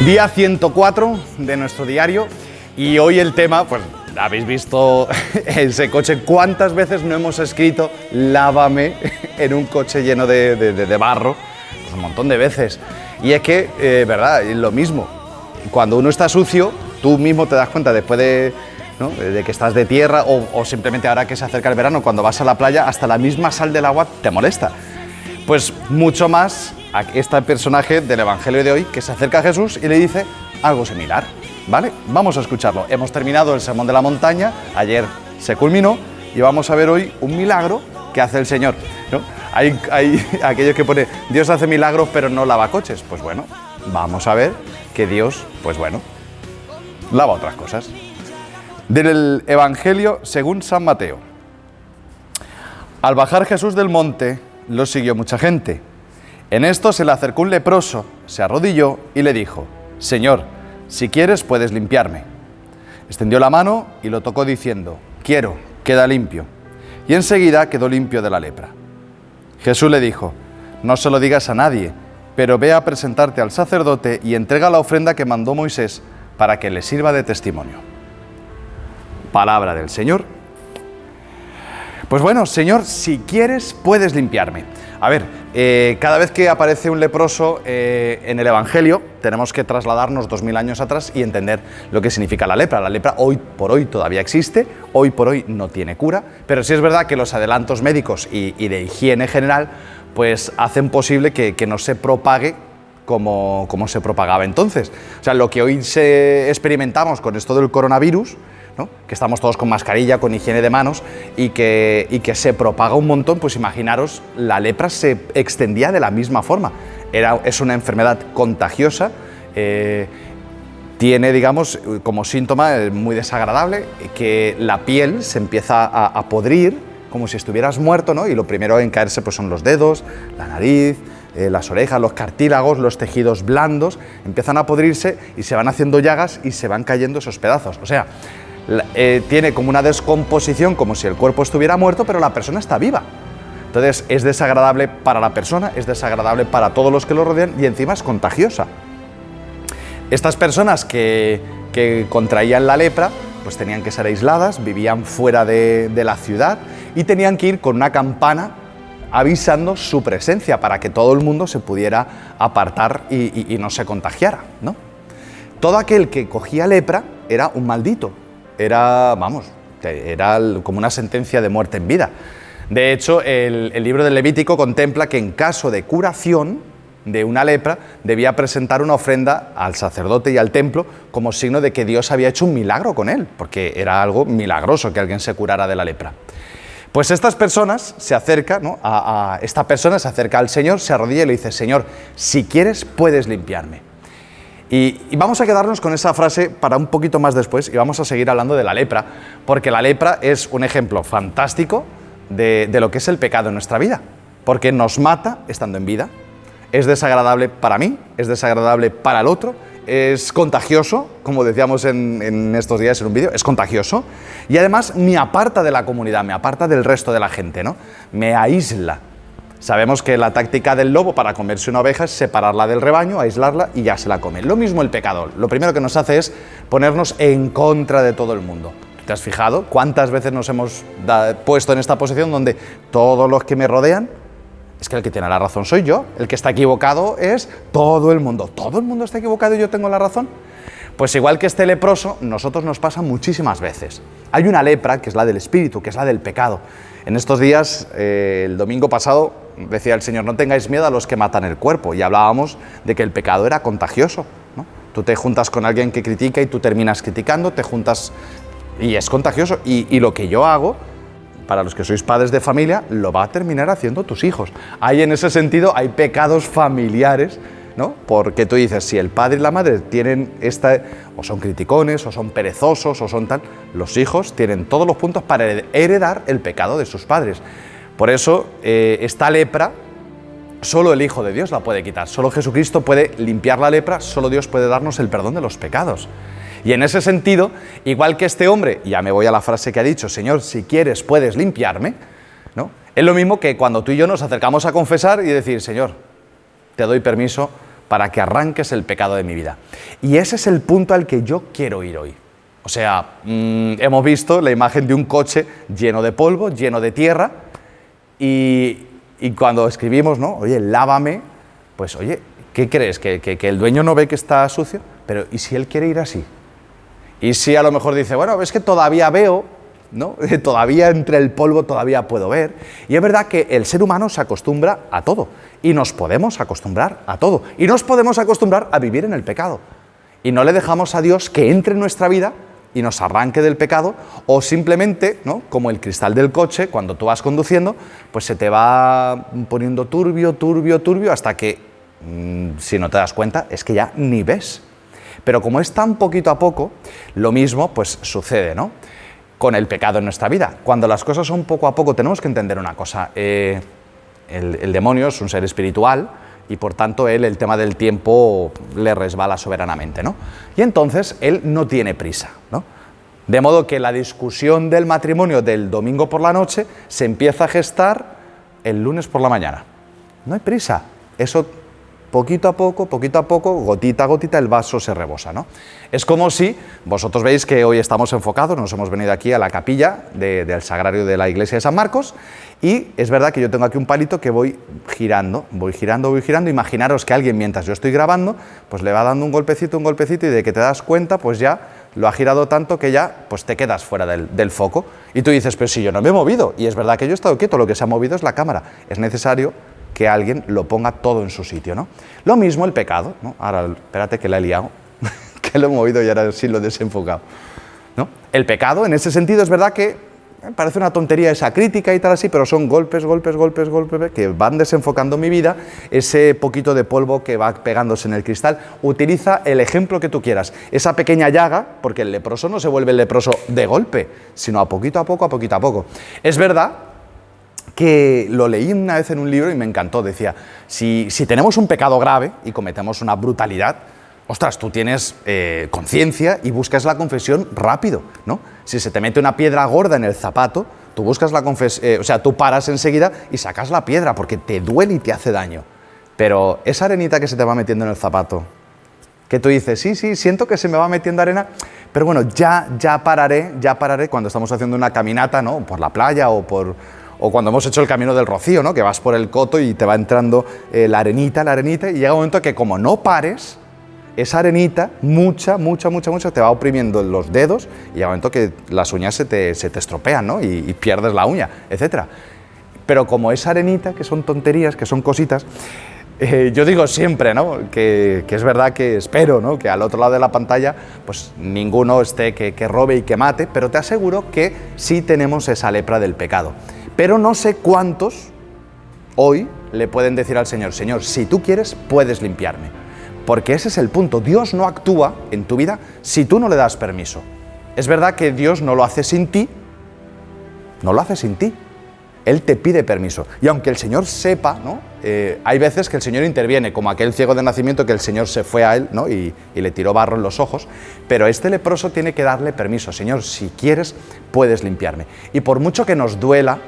Día 104 de nuestro diario y hoy el tema, pues habéis visto ese coche, cuántas veces no hemos escrito lávame en un coche lleno de barro, pues un montón de veces. Y es que, verdad, es lo mismo, cuando uno está sucio, tú mismo te das cuenta después de, ¿no?, de que estás de tierra o simplemente ahora que se acerca el verano, cuando vas a la playa, hasta la misma sal del agua te molesta. Pues mucho más a este personaje del Evangelio de hoy que se acerca a Jesús y le dice algo similar, ¿vale? Vamos a escucharlo. Hemos terminado el Sermón de la Montaña, ayer se culminó y vamos a ver hoy un milagro que hace el Señor, ¿no? Hay aquellos que pone Dios hace milagros pero no lava coches. Pues bueno, vamos a ver que Dios, pues bueno, lava otras cosas. Del Evangelio según San Mateo. Al bajar Jesús del monte, lo siguió mucha gente. En esto se le acercó un leproso, se arrodilló y le dijo: Señor, si quieres puedes limpiarme. Extendió la mano y lo tocó diciendo: quiero, queda limpio. Y enseguida quedó limpio de la lepra. Jesús le dijo: no se lo digas a nadie, pero ve a presentarte al sacerdote y entrega la ofrenda que mandó Moisés para que le sirva de testimonio. Palabra del Señor. Pues bueno, Señor, si quieres puedes limpiarme. A ver, cada vez que aparece un leproso en el Evangelio, tenemos que trasladarnos 2000 años atrás y entender lo que significa la lepra. La lepra hoy por hoy todavía existe, hoy por hoy no tiene cura, pero sí es verdad que los adelantos médicos y de higiene general pues hacen posible que no se propague como se propagaba entonces. O sea, lo que hoy experimentamos con esto del coronavirus, ¿no?, que estamos todos con mascarilla, con higiene de manos y que se propaga un montón, pues imaginaros, la lepra se extendía de la misma forma. Es una enfermedad contagiosa, tiene, digamos, como síntoma muy desagradable, que la piel se empieza a podrir como si estuvieras muerto, ¿no? Y lo primero en caerse pues son los dedos, la nariz, las orejas, los cartílagos, los tejidos blandos, empiezan a podrirse y se van haciendo llagas y se van cayendo esos pedazos. O sea, tiene como una descomposición, como si el cuerpo estuviera muerto, pero la persona está viva. Entonces es desagradable para la persona, es desagradable para todos los que lo rodean y encima es contagiosa. Estas personas que contraían la lepra, pues tenían que ser aisladas, vivían fuera de la ciudad y tenían que ir con una campana avisando su presencia para que todo el mundo se pudiera apartar y no se contagiara, ¿no? Todo aquel que cogía lepra era un maldito. Era como una sentencia de muerte en vida. De hecho, el libro del Levítico contempla que en caso de curación de una lepra debía presentar una ofrenda al sacerdote y al templo como signo de que Dios había hecho un milagro con él, porque era algo milagroso que alguien se curara de la lepra. Pues estas personas se acercan, ¿no?, esta persona se acerca al Señor, se arrodilla y le dice: Señor, si quieres puedes limpiarme. Y vamos a quedarnos con esa frase para un poquito más después y vamos a seguir hablando de la lepra, porque la lepra es un ejemplo fantástico de lo que es el pecado en nuestra vida, porque nos mata estando en vida, es desagradable para mí, es desagradable para el otro, es contagioso, como decíamos en estos días en un vídeo, es contagioso, y además me aparta de la comunidad, me aparta del resto de la gente, ¿no? Me aísla. Sabemos que la táctica del lobo para comerse una oveja es separarla del rebaño, aislarla y ya se la come. Lo mismo el pecador. Lo primero que nos hace es ponernos en contra de todo el mundo. ¿Te has fijado cuántas veces nos hemos puesto en esta posición donde todos los que me rodean, es que el que tiene la razón soy yo, el que está equivocado es todo el mundo? ¿Todo el mundo está equivocado y yo tengo la razón? Pues igual que este leproso, nosotros nos pasa muchísimas veces. Hay una lepra que es la del espíritu, que es la del pecado. En estos días, el domingo pasado, decía el Señor: no tengáis miedo a los que matan el cuerpo, y hablábamos de que el pecado era contagioso, ¿no? Tú te juntas con alguien que critica y tú terminas criticando, te juntas y es contagioso, y lo que yo hago, para los que sois padres de familia, lo va a terminar haciendo tus hijos. En ese sentido, hay pecados familiares, ¿no? Porque tú dices, si el padre y la madre tienen o son criticones, o son perezosos, o son tal, los hijos tienen todos los puntos para heredar el pecado de sus padres. Por eso, esta lepra, solo el Hijo de Dios la puede quitar, solo Jesucristo puede limpiar la lepra, solo Dios puede darnos el perdón de los pecados. Y en ese sentido, igual que este hombre, ya me voy a la frase que ha dicho: Señor, si quieres puedes limpiarme, ¿no? Es lo mismo que cuando tú y yo nos acercamos a confesar y decir: Señor, te doy permiso para que arranques el pecado de mi vida. Y ese es el punto al que yo quiero ir hoy. O sea, hemos visto la imagen de un coche lleno de polvo, lleno de tierra, y cuando escribimos, ¿no? Oye, lávame, pues oye, ¿qué crees? ¿Que el dueño no ve que está sucio? Pero ¿y si él quiere ir así? Y si a lo mejor dice, bueno, es que todavía veo, ¿no? Todavía entre el polvo todavía puedo ver. Y es verdad que el ser humano se acostumbra a todo. Y nos podemos acostumbrar a todo. Y nos podemos acostumbrar a vivir en el pecado. Y no le dejamos a Dios que entre en nuestra vida y nos arranque del pecado, o simplemente, ¿no? Como el cristal del coche, cuando tú vas conduciendo, pues se te va poniendo turbio, turbio, turbio, hasta que, si no te das cuenta, es que ya ni ves. Pero como es tan poquito a poco, lo mismo pues sucede, ¿no? Con el pecado en nuestra vida. Cuando las cosas son poco a poco, tenemos que entender una cosa. El demonio es un ser espiritual y por tanto él el tema del tiempo le resbala soberanamente, ¿no? Y entonces él no tiene prisa, ¿no? De modo que la discusión del matrimonio del domingo por la noche se empieza a gestar el lunes por la mañana. No hay prisa. Eso poquito a poco, gotita a gotita, el vaso se rebosa, ¿no? Es como si, vosotros veis que hoy estamos enfocados, nos hemos venido aquí a la capilla del Sagrario de la Iglesia de San Marcos, y es verdad que yo tengo aquí un palito que voy girando, imaginaros que alguien mientras yo estoy grabando, pues le va dando un golpecito, y de que te das cuenta, pues ya lo ha girado tanto que ya pues te quedas fuera del foco, y tú dices, pero si yo no me he movido, y es verdad que yo he estado quieto, lo que se ha movido es la cámara, es necesario que alguien lo ponga todo en su sitio, ¿no? Lo mismo el pecado, ¿no? Ahora, espérate que la he liado, que lo he movido y ahora sí lo he desenfocado, ¿no? El pecado, en ese sentido, es verdad que parece una tontería esa crítica y tal así, pero son golpes que van desenfocando mi vida, ese poquito de polvo que va pegándose en el cristal. Utiliza el ejemplo que tú quieras, esa pequeña llaga, porque el leproso no se vuelve el leproso de golpe, sino a poquito a poco. Es verdad que lo leí una vez en un libro y me encantó, decía, si tenemos un pecado grave y cometemos una brutalidad, ostras, tú tienes conciencia y buscas la confesión rápido, ¿no? Si se te mete una piedra gorda en el zapato, tú buscas la confesión, tú paras enseguida y sacas la piedra porque te duele y te hace daño. Pero esa arenita que se te va metiendo en el zapato, que tú dices, sí, siento que se me va metiendo arena, pero bueno, ya pararé cuando estamos haciendo una caminata, ¿no? Por la playa o cuando hemos hecho el camino del Rocío, ¿no? Que vas por el coto y te va entrando la arenita, y llega un momento que como no pares, esa arenita, mucha, te va oprimiendo los dedos y llega un momento que las uñas se te estropean, ¿no? Y pierdes la uña, etc. Pero como esa arenita, que son tonterías, que son cositas, yo digo siempre, ¿no? Que es verdad que espero, ¿no? Que al otro lado de la pantalla pues ninguno esté que robe y que mate, pero te aseguro que sí tenemos esa lepra del pecado. Pero no sé cuántos hoy le pueden decir al Señor, Señor, si tú quieres, puedes limpiarme. Porque ese es el punto. Dios no actúa en tu vida si tú no le das permiso. Es verdad que Dios no lo hace sin ti, Él te pide permiso. Y aunque el Señor sepa, ¿no? Hay veces que el Señor interviene, como aquel ciego de nacimiento que el Señor se fue a él, ¿no? y le tiró barro en los ojos, pero este leproso tiene que darle permiso. Señor, si quieres, puedes limpiarme. Y por mucho que nos duela,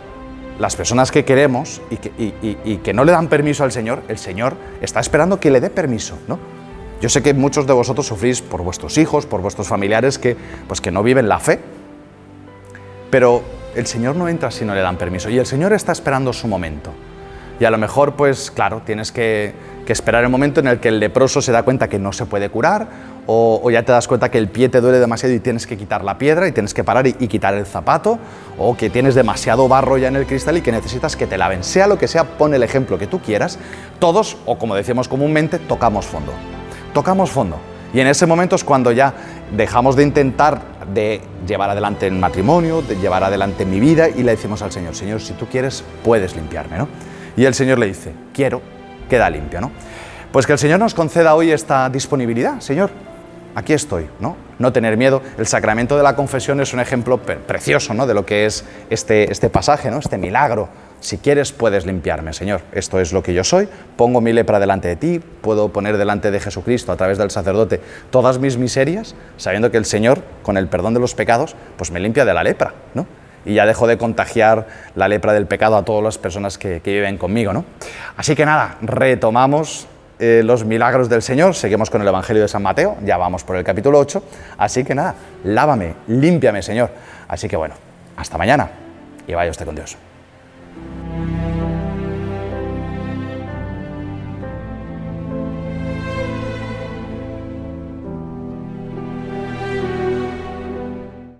las personas que queremos y que no le dan permiso al Señor, el Señor está esperando que le dé permiso, ¿no? Yo sé que muchos de vosotros sufrís por vuestros hijos, por vuestros familiares que no viven la fe, pero el Señor no entra si no le dan permiso y el Señor está esperando su momento. Y a lo mejor, pues claro, tienes que esperar el momento en el que el leproso se da cuenta que no se puede curar o ya te das cuenta que el pie te duele demasiado y tienes que quitar la piedra y tienes que parar y quitar el zapato, o que tienes demasiado barro ya en el cristal y que necesitas que te laven. Sea lo que sea, pon el ejemplo que tú quieras. Todos, o como decimos comúnmente, tocamos fondo. Tocamos fondo. Y en ese momento es cuando ya dejamos de intentar de llevar adelante el matrimonio, de llevar adelante mi vida y le decimos al Señor, Señor, si tú quieres, puedes limpiarme, ¿no? Y el Señor le dice, quiero, queda limpio, ¿no? Pues que el Señor nos conceda hoy esta disponibilidad, Señor, aquí estoy, ¿no? No tener miedo. El sacramento de la confesión es un ejemplo precioso, ¿no? De lo que es este pasaje, ¿no? Este milagro. Si quieres, puedes limpiarme, Señor. Esto es lo que yo soy. Pongo mi lepra delante de ti. Puedo poner delante de Jesucristo, a través del sacerdote, todas mis miserias, sabiendo que el Señor, con el perdón de los pecados, pues me limpia de la lepra, ¿no? Y ya dejo de contagiar la lepra del pecado a todas las personas que viven conmigo, ¿no? Así que nada, retomamos los milagros del Señor. Seguimos con el Evangelio de San Mateo, ya vamos por el capítulo 8. Así que nada, lávame, límpiame, Señor. Así que bueno, hasta mañana y vaya usted con Dios.